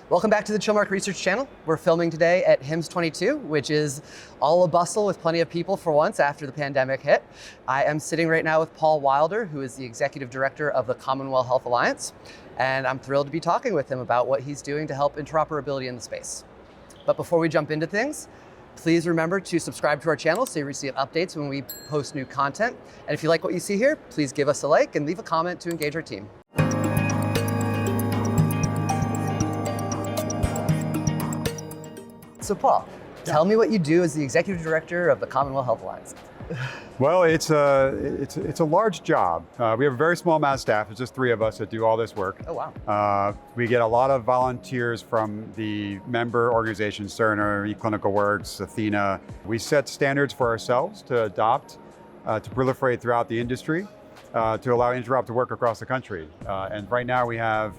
Welcome back to the Chilmark Research Channel. We're filming today at HIMSS 22, which is all a bustle with plenty of people for once after the pandemic hit. I am sitting right now with Paul Wilder, who is the Executive Director of the Commonwealth Alliance, and I'm thrilled to be talking with him about what he's doing to help interoperability in the space. But before we jump into things, please remember to subscribe to our channel so you receive updates when we post new content. And if you like what you see here, please give us a like and leave a comment to engage our team. So Paul, tell me what you do as the Executive Director of the Commonwealth Alliance. Well, it's a large job. We have a very small amount of staff. It's just 3 of us that do all this work. Oh, wow. We get a lot of volunteers from the member organizations, Cerner, eClinicalWorks, Athena. We set standards for ourselves to adopt, to proliferate throughout the industry, to allow Interop to work across the country. And right now we have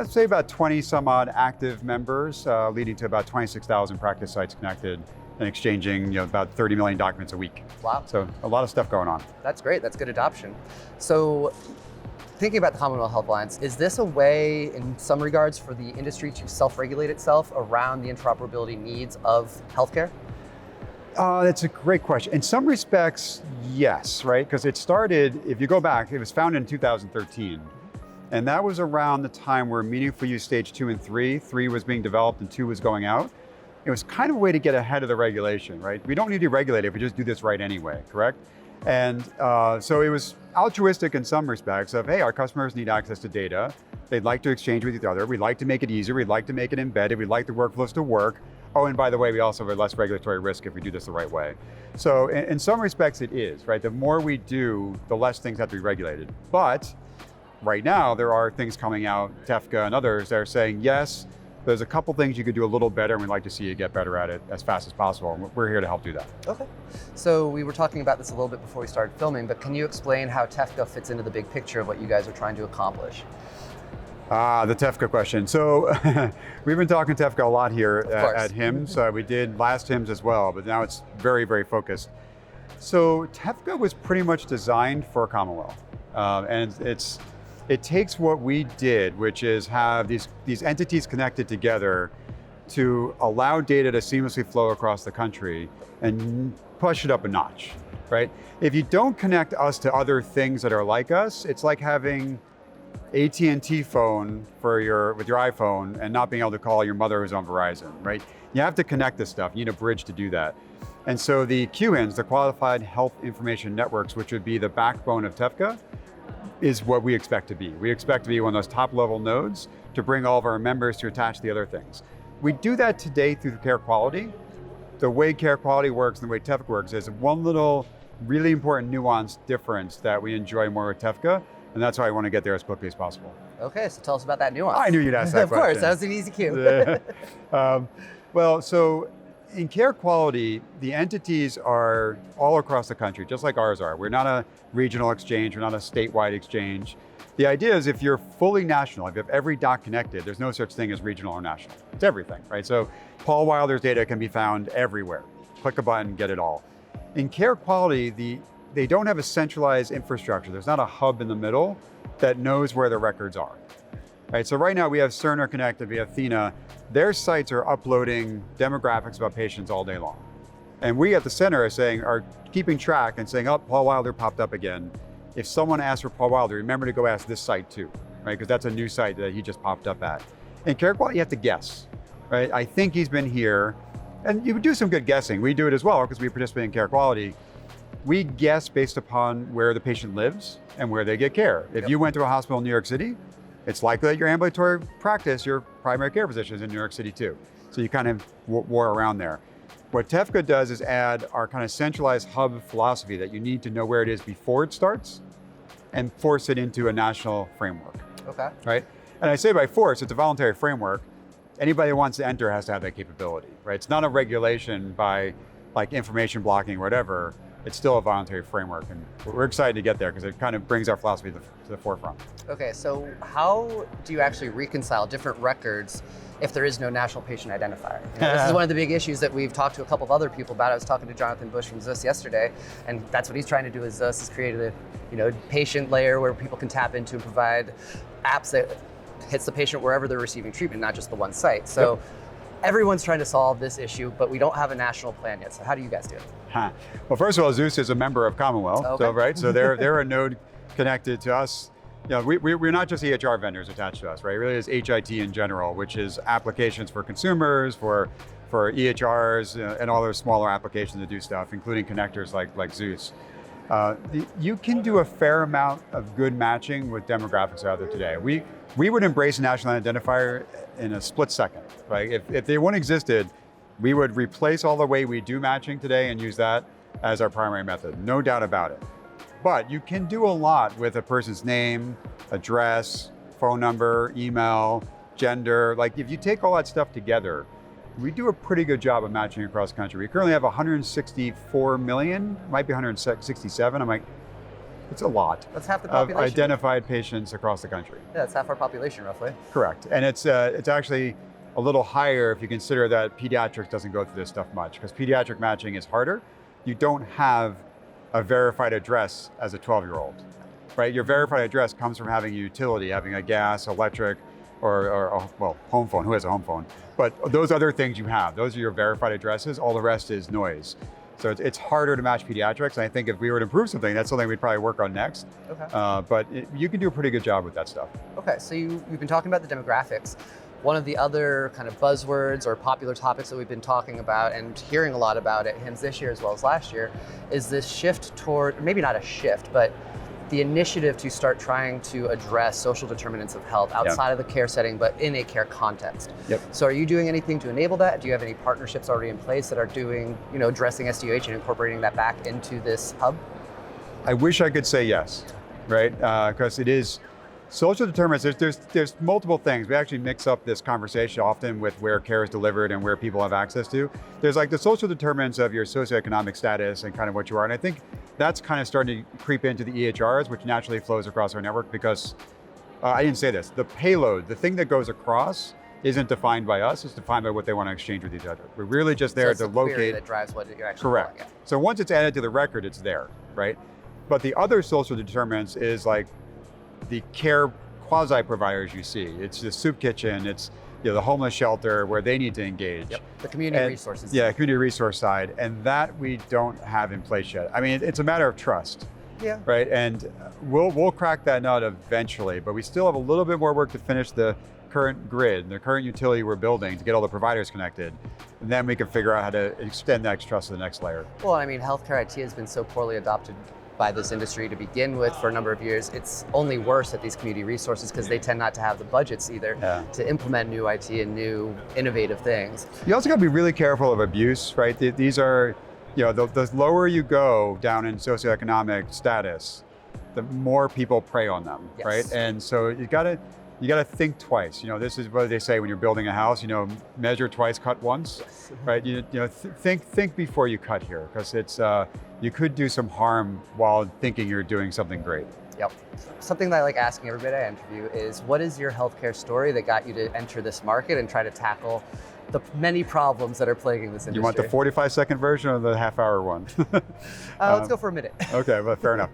say about 20 some odd active members, leading to about 26,000 practice sites connected and exchanging about 30 million documents a week. Wow. So a lot of stuff going on. That's great, that's good adoption. So thinking about the Commonwealth Alliance, is this a way in some regards for the industry to self-regulate itself around the interoperability needs of healthcare? That's a great question. In some respects, yes, right? Because it started, if you go back, it was founded in 2013. And that was around the time where meaningful use stage 2 and 3. 3 was being developed and 2 was going out. It was kind of a way to get ahead of the regulation, right? We don't need to regulate it if we just do this right anyway, correct? And so it was altruistic in some respects of, hey, our customers need access to data. They'd like to exchange with each other. We'd like to make it easier. We'd like to make it embedded. We'd like the workflows to work. Oh, and by the way, we also have less regulatory risk if we do this the right way. So in some respects it is, right? The more we do, the less things have to be regulated. But right now, there are things coming out, TEFCA and others, that are saying, yes, there's a couple things you could do a little better, and we'd like to see you get better at it as fast as possible. And we're here to help do that. Okay. So we were talking about this a little bit before we started filming, but can you explain how TEFCA fits into the big picture of what you guys are trying to accomplish? The TEFCA question. So we've been talking TEFCA a lot here at HIMSS. We did last HIMSS as well, but now it's very, very focused. So TEFCA was pretty much designed for Commonwealth. And it takes what we did, which is have these entities connected together to allow data to seamlessly flow across the country and push it up a notch, right? If you don't connect us to other things that are like us, it's like having AT&T phone with your iPhone and not being able to call your mother who's on Verizon, right? You have to connect this stuff. You need a bridge to do that. And so the QHINs, the Qualified Health Information Networks, which would be the backbone of TEFCA, is what we expect to be. We expect to be one of those top level nodes to bring all of our members to attach the other things. We do that today through care quality. The way care quality works and the way TEFCA works is one little really important nuanced difference that we enjoy more with TEFCA, and that's why I want to get there as quickly as possible. Okay, so tell us about that nuance. I knew you'd ask that Of course, that was an easy cue. Well, so in care quality, the entities are all across the country, just like ours are. We're not a regional exchange, we're not a statewide exchange. The idea is if you're fully national, if you have every doc connected, there's no such thing as regional or national. It's everything, right? So Paul Wilder's data can be found everywhere. Click a button, get it all. In care quality, they don't have a centralized infrastructure. There's not a hub in the middle that knows where the records are. Right, so right now we have Cerner connected, we have Athena. Their sites are uploading demographics about patients all day long. And we at the center are keeping track and saying, oh, Paul Wilder popped up again. If someone asks for Paul Wilder, remember to go ask this site too, right? Because that's a new site that he just popped up at. In care quality, you have to guess, right? I think he's been here, and you do some good guessing. We do it as well because we participate in care quality. We guess based upon where the patient lives and where they get care. If you went to a hospital in New York City, it's likely that your ambulatory practice, your primary care physician is in New York City too. So you kind of war around there. What TEFCA does is add our kind of centralized hub philosophy that you need to know where it is before it starts and force it into a national framework. Okay. Right? And I say by force, it's a voluntary framework. Anybody who wants to enter has to have that capability, right? It's not a regulation by like information blocking or whatever. It's still a voluntary framework, and we're excited to get there because it kind of brings our philosophy to the forefront. Okay, so how do you actually reconcile different records if there is no national patient identifier? This is one of the big issues that we've talked to a couple of other people about. I was talking to Jonathan Bush from ZUS yesterday, and that's what he's trying to do. Is ZUS has created a patient layer where people can tap into and provide apps that hits the patient wherever they're receiving treatment, not just the one site. So everyone's trying to solve this issue, but we don't have a national plan yet. So how do you guys do it? Well, first of all, Zeus is a member of Commonwealth, so they're a node connected to us. We're not just EHR vendors attached to us, right? It really is HIT in general, which is applications for consumers, for EHRs, and all those smaller applications that do stuff, including connectors like Zeus. You can do a fair amount of good matching with demographics out there today. We would embrace a national identifier in a split second, right? If they one existed, we would replace all the way we do matching today and use that as our primary method, no doubt about it. But you can do a lot with a person's name, address, phone number, email, gender. Like if you take all that stuff together, we do a pretty good job of matching across the country. We currently have 164 million, might be 167. I'm like, it's a lot. That's half the population. Of identified patients across the country. Yeah, that's half our population roughly. Correct, and it's actually a little higher if you consider that pediatrics doesn't go through this stuff much, because pediatric matching is harder. You don't have a verified address as a 12-year-old, right? Your verified address comes from having a utility, having a gas, electric, or home phone. Who has a home phone? But those other things you have, those are your verified addresses. All the rest is noise. So it's harder to match pediatrics. And I think if we were to improve something, that's something we'd probably work on next. Okay. But you can do a pretty good job with that stuff. Okay, so you've been talking about the demographics. One of the other kind of buzzwords or popular topics that we've been talking about and hearing a lot about at HIMSS this year as well as last year is this shift toward, maybe not a shift, but the initiative to start trying to address social determinants of health outside of the care setting, but in a care context. So are you doing anything to enable that? Do you have any partnerships already in place that are doing, addressing SDOH and incorporating that back into this hub? I wish I could say yes, right? Because it is, social determinants, there's multiple things. We actually mix up this conversation often with where care is delivered and where people have access to. There's like the social determinants of your socioeconomic status and kind of what you are. And I think that's kind of starting to creep into the EHRs, which naturally flows across our network because, I didn't say this, the payload, the thing that goes across isn't defined by us, it's defined by what they want to exchange with each other. We're really just there to locate. Query that drives what you're actually Correct. calling it. So once it's added to the record, it's there, right? But the other social determinants is like the care quasi-providers you see. It's the soup kitchen, it's the homeless shelter where they need to engage. The community resources. Yeah, community resource side, and that we don't have in place yet. I mean, it's a matter of trust. Right, and we'll crack that nut eventually, but we still have a little bit more work to finish the current grid, the current utility we're building to get all the providers connected, and then we can figure out how to extend that trust to the next layer. Well, I mean, healthcare IT has been so poorly adopted by this industry to begin with for a number of years. It's only worse at these community resources because they tend not to have the budgets either to implement new IT and new innovative things. You also got to be really careful of abuse, right? These are, the lower you go down in socioeconomic status, the more people prey on them, right? And so you got to think twice. This is what they say when you're building a house. Measure twice, cut once, right? Think before you cut here, because it's you could do some harm while thinking you're doing something great. Something that I like asking everybody I interview is, what is your healthcare story that got you to enter this market and try to tackle the many problems that are plaguing this industry? You want the 45-second version or the half-hour one? Let's go for a minute. Okay, well, fair enough.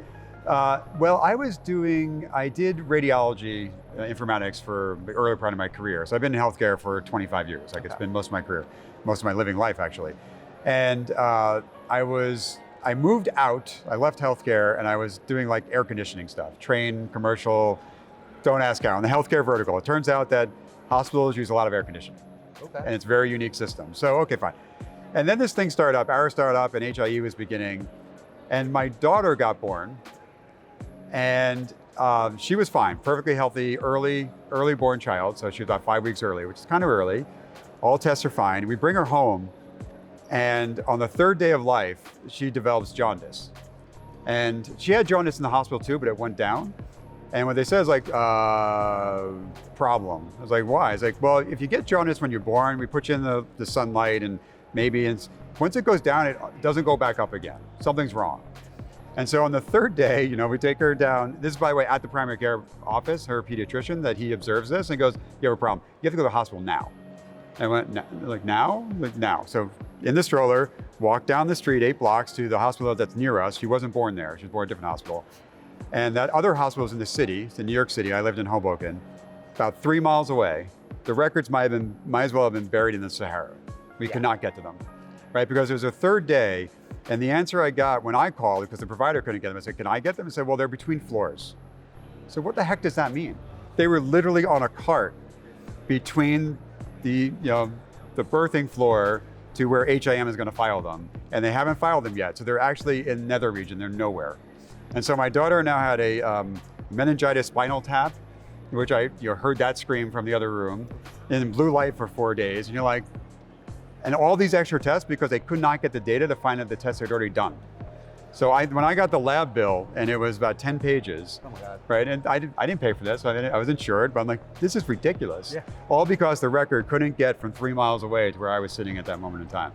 Well, I did radiology informatics for the earlier part of my career. So I've been in healthcare for 25 years. It's been most of my career, most of my living life actually. And I moved out, I left healthcare, and I was doing like air conditioning stuff, train, commercial, don't ask how. In the healthcare vertical, it turns out that hospitals use a lot of air conditioning. And it's a very unique system. So, okay, fine. And then this thing started up, our startup, and HIE was beginning. And my daughter got born, and she was fine, perfectly healthy, early born child. So she was about 5 weeks early, which is kind of early. All tests are fine. We bring her home, and on the third day of life, she develops jaundice. And she had jaundice in the hospital too, but it went down. And what they said is like, problem. I was like, why? It's like, well, if you get jaundice when you're born, we put you in the sunlight, and once it goes down, it doesn't go back up again. Something's wrong. And so on the third day, we take her down. This is, by the way, at the primary care office, her pediatrician, that he observes this and goes, you have a problem. You have to go to the hospital now. And I went, like now? Like now. So in the stroller, walked down the street 8 blocks to the hospital that's near us. She wasn't born there. She was born at a different hospital. And that other hospital is in the city. It's in New York City. I lived in Hoboken. about 3 miles away. The records might as well have been buried in the Sahara. We could not get to them, right? Because it was a third day, and the answer I got when I called, because the provider couldn't get them, I said, can I get them? I said, well, they're between floors. So what the heck does that mean? They were literally on a cart between the birthing floor to where HIM is going to file them, and they haven't filed them yet. So they're actually in nether region, they're nowhere. And so my daughter now had a meningitis spinal tap, which I heard that scream from the other room, in blue light for 4 days. And you're like, and all these extra tests because they could not get the data to find out the tests they'd already done. So when I got the lab bill, and it was about 10 pages, Oh my God. right? And I didn't pay for this, so I was insured, but I'm like, this is ridiculous. Yeah. All because the record couldn't get from 3 miles away to where I was sitting at that moment in time.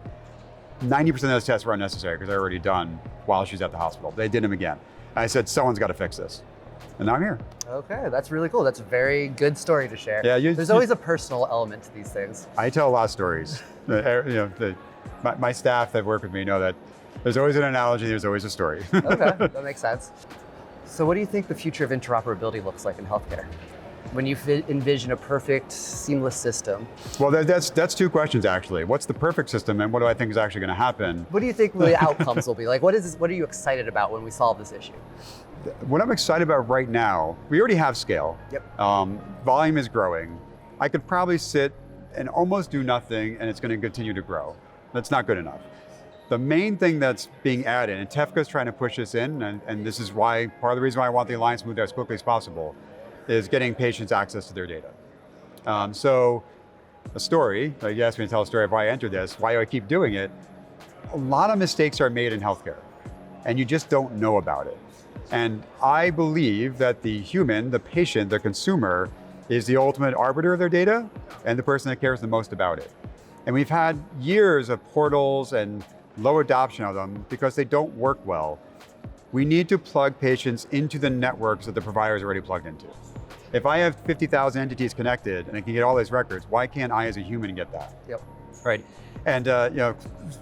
90% of those tests were unnecessary because they're already done while she's at the hospital. They did them again. I said, someone's got to fix this. And now I'm here. Okay, that's really cool. That's a very good story to share. Yeah, There's always a personal element to these things. I tell a lot of stories. My staff that work with me know that there's always an analogy, there's always a story. Okay, that makes sense. So what do you think the future of interoperability looks like in healthcare? When you envision a perfect, seamless system? Well, that's two questions actually. What's the perfect system, and what do I think is actually going to happen? What do you think the outcomes will be? Like, what are you excited about when we solve this issue? What I'm excited about right now, we already have scale. Yep. Volume is growing. I could probably sit and almost do nothing, and it's going to continue to grow. That's not good enough. The main thing that's being added, and TEFCA is trying to push this in, and this is why, part of the reason why I want the Alliance to move there as quickly as possible, is getting patients access to their data. So a story, you asked me to tell a story of why I entered this, why I keep doing it. A lot of mistakes are made in healthcare, and you just don't know about it. And I believe that the human, the patient, the consumer, is the ultimate arbiter of their data and the person that cares the most about it. And we've had years of portals and low adoption of them because they don't work well. We need to plug patients into the networks that the provider is already plugged into. If I have 50,000 entities connected and I can get all these records, why can't I as a human get that? Yep. Right. And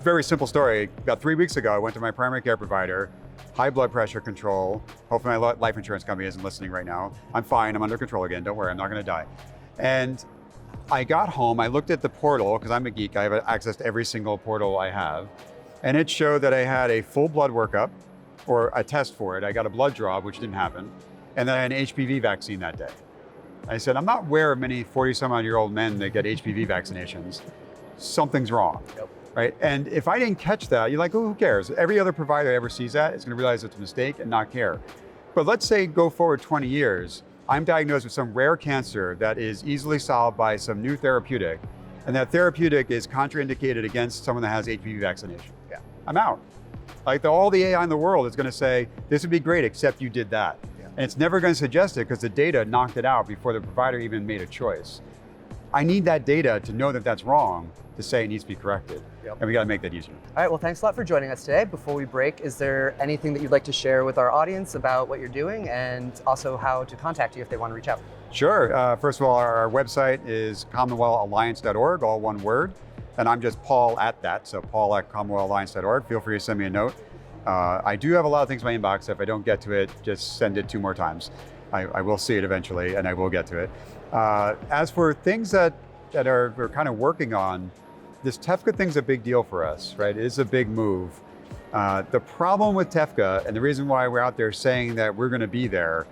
very simple story. About 3 weeks ago, I went to my primary care provider, high blood pressure control. Hopefully my life insurance company isn't listening right now. I'm fine, I'm under control again, don't worry, I'm not gonna die. And I got home, I looked at the portal, because I'm a geek, I have access to every single portal I have. And it showed that I had a full blood workup, or a test for it. I got a blood draw, which didn't happen. And then I had an HPV vaccine that day. I said, I'm not aware of many 40-some-odd-year-old men that get HPV vaccinations. Something's wrong. Yep. Right? And if I didn't catch that, you're like, oh, who cares? Every other provider that ever sees that is going to realize it's a mistake and not care. But let's say go forward 20 years, I'm diagnosed with some rare cancer that is easily solved by some new therapeutic, and that therapeutic is contraindicated against someone that has HPV vaccination. Yeah. I'm out. Like all the AI in the world is going to say, this would be great, except you did that. Yeah. And it's never going to suggest it because the data knocked it out before the provider even made a choice. I need that data to know that that's wrong, to say it needs to be corrected. Yep. And we got to make that easier. All right, well, thanks a lot for joining us today. Before we break, is there anything that you'd like to share with our audience about what you're doing and also how to contact you if they want to reach out? Sure. First of all, our website is commonwealthalliance.org, all one word. And I'm just Paul at that, so Paul at commonwealthalliance.org. Feel free to send me a note. I do have a lot of things in my inbox. If I don't get to it, just send it 2 more times. I will see it eventually, and I will get to it. As for things that we're kind of working on, this TEFCA thing's a big deal for us, right? It is a big move. The problem with TEFCA, and the reason why we're out there saying that we're going to be there,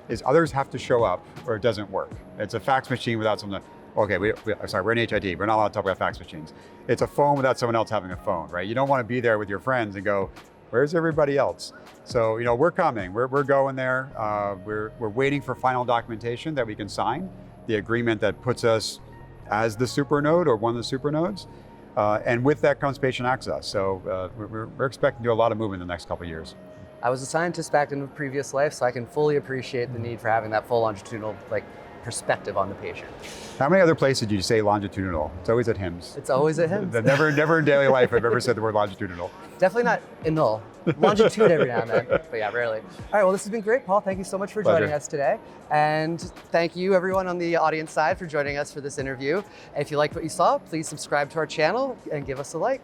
is others have to show up or it doesn't work. It's a fax machine without someone. Okay, sorry, we're an HID. We're not allowed to talk about fax machines. It's a phone without someone else having a phone, right? You don't want to be there with your friends and go, where's everybody else? So, we're coming. We're going there. We're waiting for final documentation that we can sign, the agreement that puts us as the supernode or one of the supernodes. And with that comes patient access. So we're expecting to do a lot of movement in the next couple of years. I was a scientist back in a previous life, so I can fully appreciate the need for having that full longitudinal perspective on the patient. How many other places did you say longitudinal? It's always at HIMSS. It's always at HIMSS. Never in daily life I've ever said the word longitudinal. Definitely not null. Longitude every now and then, but yeah, rarely. All right, well, this has been great, Paul. Thank you so much for joining us today. And thank you, everyone on the audience side, for joining us for this interview. And if you liked what you saw, please subscribe to our channel and give us a like.